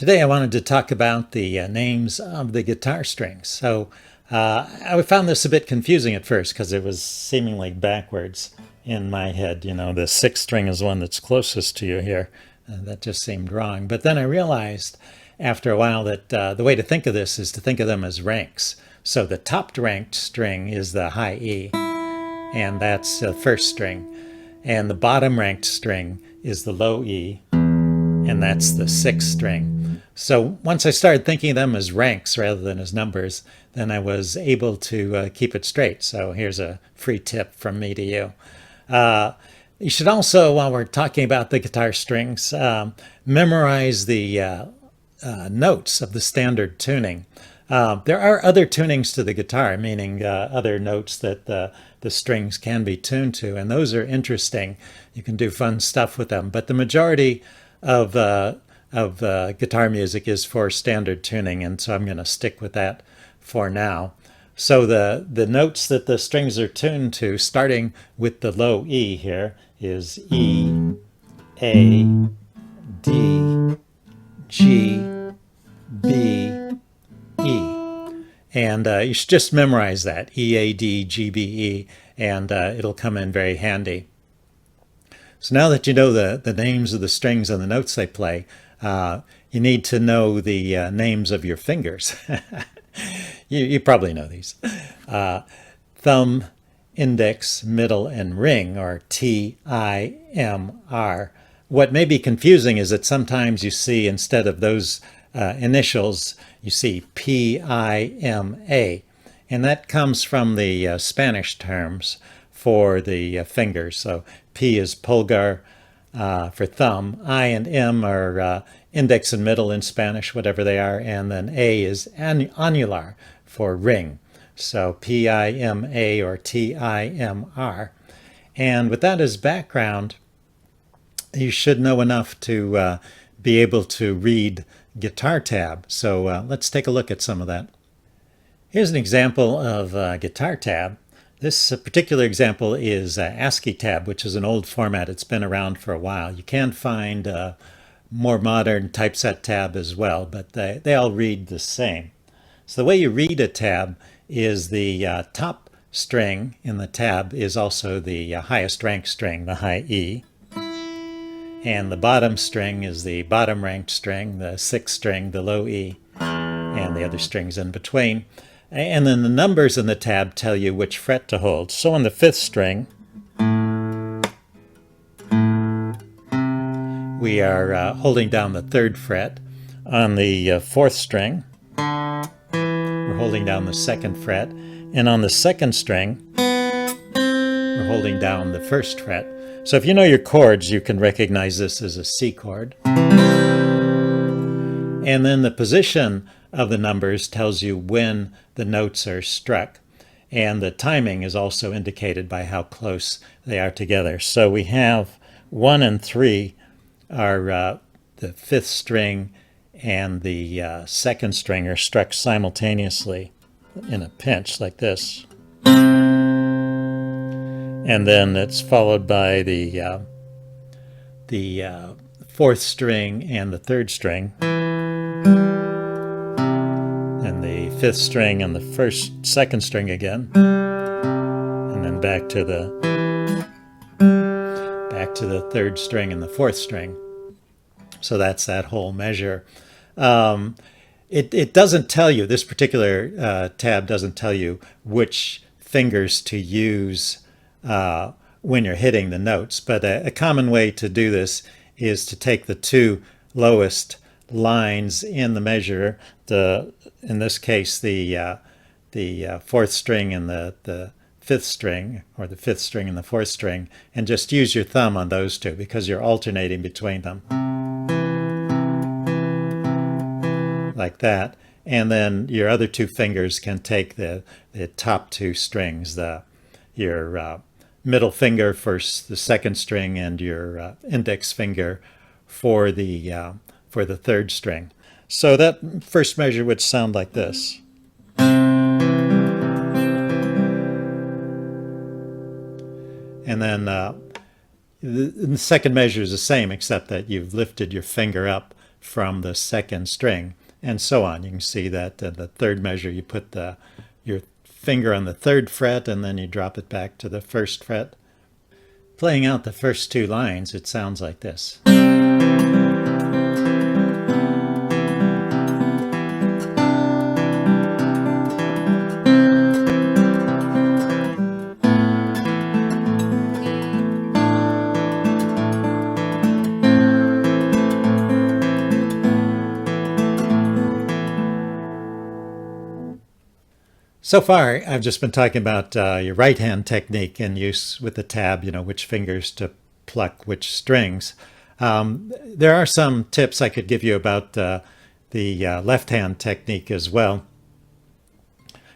Today I wanted to talk about the names of the guitar strings. I found this a bit confusing at first because it was seemingly backwards in my head. You know, the sixth string is the one that's closest to you here. That just seemed wrong. But then I realized after a while that the way to think of this is to think of them as ranks. So the top ranked string is the high E, and that's the first string. And the bottom ranked string is the low E, and that's the sixth string. So once I started thinking of them as ranks rather than as numbers, then I was able to keep it straight. So here's a free tip from me to you. You should also, while we're talking about the guitar strings, memorize the notes of the standard tuning. There are other tunings to the guitar, meaning other notes that the strings can be tuned to, and those are interesting. You can do fun stuff with them, but the majority of guitar music is for standard tuning, and so I'm going to stick with that for now. So the notes that the strings are tuned to, starting with the low E here, is E, A, D, G, B, E. And you should just memorize that, E, A, D, G, B, E, and it'll come in very handy. So now that you know the names of the strings and the notes they play, you need to know the names of your fingers. You probably know these. Thumb, index, middle, and ring, or T-I-M-R. What may be confusing is that sometimes you see, instead of those initials, you see P-I-M-A. And that comes from the Spanish terms for the fingers. So P is pulgar for thumb. I and M are index and middle in Spanish, whatever they are. And then A is annular for ring. So P-I-M-A or T-I-M-R. And with that as background, you should know enough to be able to read guitar tab. So let's take a look at some of that. Here's an example of guitar tab. This particular example is ASCII tab, which is an old format. It's been around for a while. You can find more modern typeset tab as well, but they all read the same. So the way you read a tab is the top string in the tab is also the highest ranked string, the high E. And the bottom string is the bottom ranked string, the sixth string, the low E, and the other strings in between. And then the numbers in the tab tell you which fret to hold. So on the fifth string, we are holding down the third fret. On the fourth string, we're holding down the second fret. And on the second string, we're holding down the first fret. So if you know your chords, you can recognize this as a C chord. And then the position of the numbers tells you when the notes are struck. And the timing is also indicated by how close they are together. So we have 1 and 3 are the fifth string and the second string are struck simultaneously in a pinch like this. And then it's followed by the fourth string and the third string, and the fifth string and the second string again, and then back to the third string and the fourth string. So that's that whole measure. It doesn't tell you, this particular tab doesn't tell you which fingers to use when you're hitting the notes, but a common way to do this is to take the two lowest lines in the measure, in this case the fourth string and the fifth string, or the fifth string and the fourth string, and just use your thumb on those two because you're alternating between them like that. And then your other two fingers can take the top two strings, your middle finger for the second string and your index finger for the third string. So that first measure would sound like this. And then the second measure is the same, except that you've lifted your finger up from the second string, and so on. You can see that the third measure, you put your finger on the third fret and then you drop it back to the first fret. Playing out the first two lines, it sounds like this. So far, I've just been talking about your right hand technique in use with the tab, which fingers to pluck which strings. There are some tips I could give you about the left hand technique as well.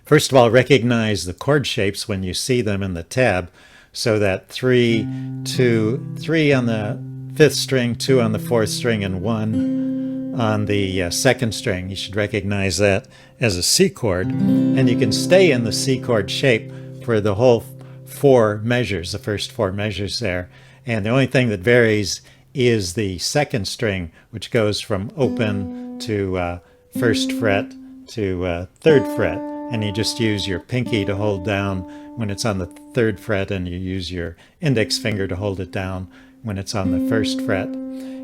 First of all, recognize the chord shapes when you see them in the tab, so that 3, 2, 3 on the 5th string, 2 on the 4th string, and 1 on the 2nd string. You should recognize that as a C chord, and you can stay in the C chord shape for the whole 4 measures, the first 4 measures there. And the only thing that varies is the 2nd string, which goes from open to 1st fret to 3rd fret. And you just use your pinky to hold down when it's on the 3rd fret, and you use your index finger to hold it down when it's on the 1st fret.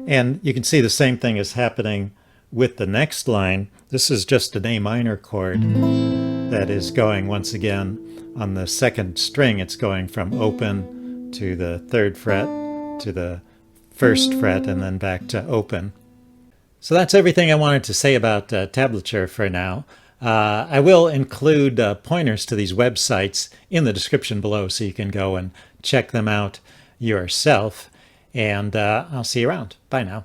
And you can see the same thing is happening with the next line. This is just an A minor chord that is going once again on the 2nd string. It's going from open to the 3rd fret to the 1st fret and then back to open. So that's everything I wanted to say about tablature for now. I will include pointers to these websites in the description below so you can go and check them out yourself. And I'll see you around. Bye now.